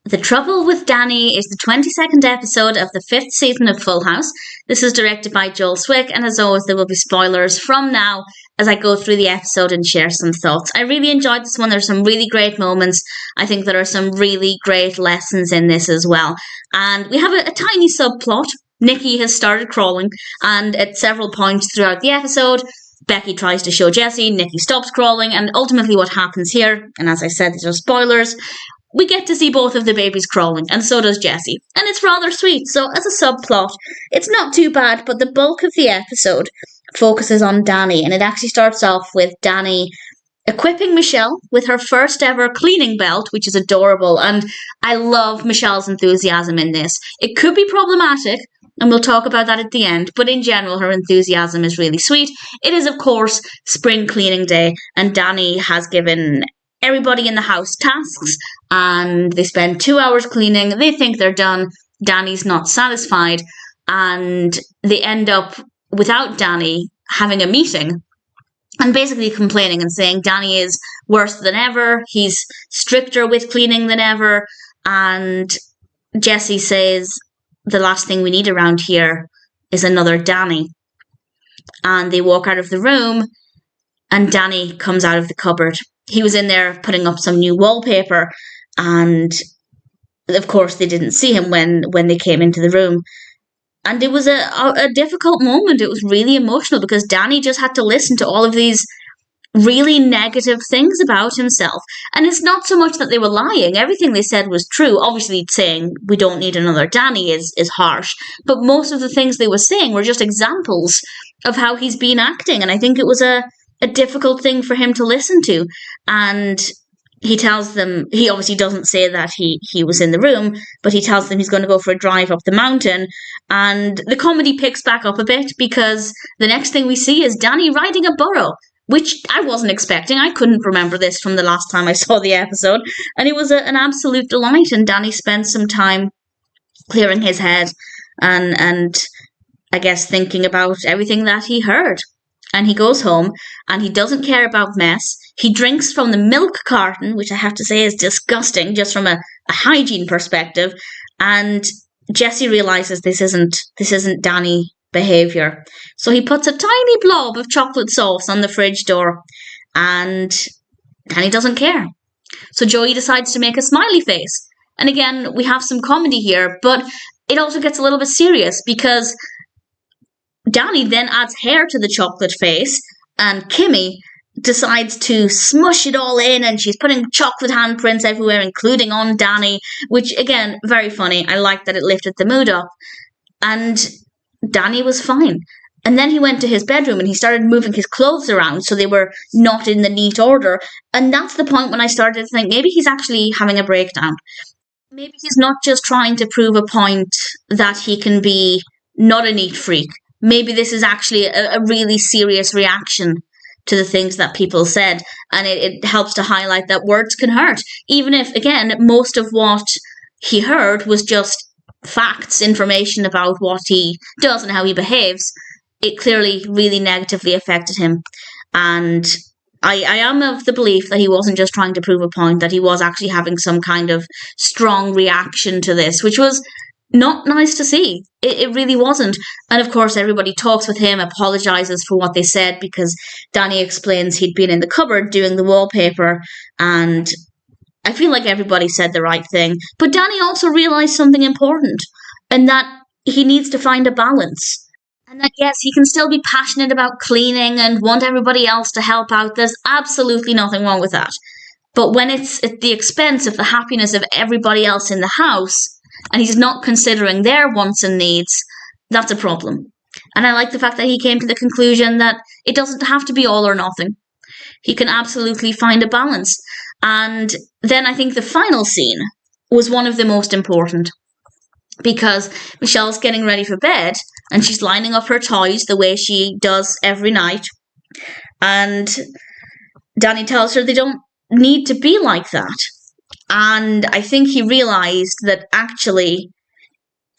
The Trouble with Danny is the 22nd episode of the 5th season of Full House. This is directed by Joel Zwick, and as always, there will be spoilers from now as I go through the episode and share some thoughts. I really enjoyed this one. There's some really great moments. I think there are some really great lessons in this as well. And we have a tiny subplot. Nikki has started crawling, and at several points throughout the episode, Becky tries to show Jessie, Nikki stops crawling, and ultimately what happens here, and as I said, these are spoilers, we get to see both of the babies crawling, and so does Jessie. And it's rather sweet, so as a subplot, it's not too bad, but the bulk of the episode focuses on Danny, and it actually starts off with Danny equipping Michelle with her first ever cleaning belt, which is adorable, and I love Michelle's enthusiasm in this. It could be problematic, and we'll talk about that at the end, but in general, her enthusiasm is really sweet. It is, of course, spring cleaning day, and Danny has given everybody in the house tasks, and they spend 2 hours cleaning. They think they're done. Danny's not satisfied, and they end up, without Danny, having a meeting and basically complaining and saying Danny is worse than ever. He's stricter with cleaning than ever, and Jessie says, the last thing we need around here is another Danny. And they walk out of the room, and Danny comes out of the cupboard. He was in there putting up some new wallpaper, and of course they didn't see him when they came into the room. And it was a difficult moment. It was really emotional because Danny just had to listen to all of these really negative things about himself. And it's not so much that they were lying. Everything they said was true. Obviously saying we don't need another Danny is harsh. But most of the things they were saying were just examples of how he's been acting. And I think it was a difficult thing for him to listen to. And he tells them, he obviously doesn't say that he was in the room, but he tells them he's going to go for a drive up the mountain. And the comedy picks back up a bit because the next thing we see is Danny riding a burro, which I wasn't expecting. I couldn't remember this from the last time I saw the episode. And it was an absolute delight. And Danny spent some time clearing his head and I guess thinking about everything that he heard. And he goes home and he doesn't care about mess. He drinks from the milk carton, which I have to say is disgusting just from a hygiene perspective. And Jessie realizes this isn't Danny behavior. So he puts a tiny blob of chocolate sauce on the fridge door, and Danny doesn't care. So Joey decides to make a smiley face. And again, we have some comedy here, but it also gets a little bit serious because Danny then adds hair to the chocolate face, and Kimmy decides to smush it all in, and she's putting chocolate handprints everywhere, including on Danny, which, again, very funny. I like that it lifted the mood up. And Danny was fine. And then he went to his bedroom and he started moving his clothes around so they were not in the neat order. And that's the point when I started to think maybe he's actually having a breakdown. Maybe he's not just trying to prove a point that he can be not a neat freak. Maybe this is actually a really serious reaction to the things that people said. And it helps to highlight that words can hurt. Even if, again, most of what he heard was just facts, information about what he does and how he behaves, it clearly really negatively affected him. And I am of the belief that he wasn't just trying to prove a point, that he was actually having some kind of strong reaction to this, which was not nice to see. It really wasn't. And of course, everybody talks with him, apologizes for what they said, because Danny explains he'd been in the cupboard doing the wallpaper, and I feel like everybody said the right thing. But Danny also realized something important, and that he needs to find a balance. And that, yes, he can still be passionate about cleaning and want everybody else to help out. There's absolutely nothing wrong with that. But when it's at the expense of the happiness of everybody else in the house, and he's not considering their wants and needs, that's a problem. And I like the fact that he came to the conclusion that it doesn't have to be all or nothing. He can absolutely find a balance. And then I think the final scene was one of the most important, because Michelle's getting ready for bed and she's lining up her toys the way she does every night. And Danny tells her they don't need to be like that. And I think he realized that actually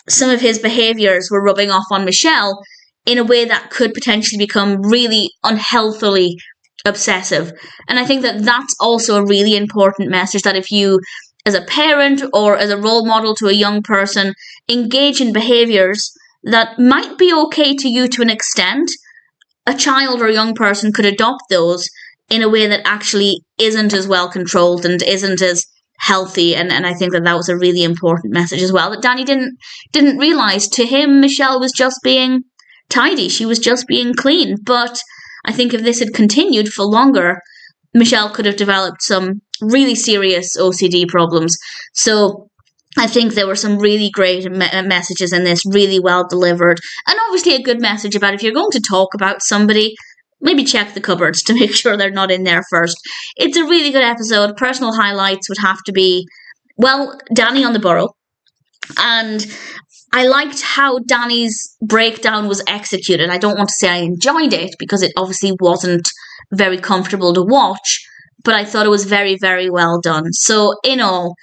some of his behaviors were rubbing off on Michelle in a way that could potentially become really unhealthily obsessive. And I think that that's also a really important message, that if you as a parent or as a role model to a young person, engage in behaviours that might be okay to you to an extent, a child or a young person could adopt those in a way that actually isn't as well controlled and isn't as healthy. And I think that was a really important message as well, that Danny didn't realise. To him, Michelle was just being tidy. She was just being clean. But I think if this had continued for longer, Michelle could have developed some really serious OCD problems. So I think there were some really great messages in this, really well delivered. And obviously a good message about if you're going to talk about somebody, maybe check the cupboards to make sure they're not in there first. It's a really good episode. Personal highlights would have to be, well, Danny on the burrow. And I liked how Danny's breakdown was executed. I don't want to say I enjoyed it because it obviously wasn't very comfortable to watch, but I thought it was very, very well done. So in all,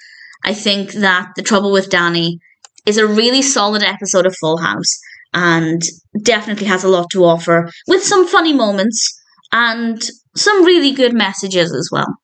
I think that The Trouble with Danny is a really solid episode of Full House and definitely has a lot to offer, with some funny moments and some really good messages as well.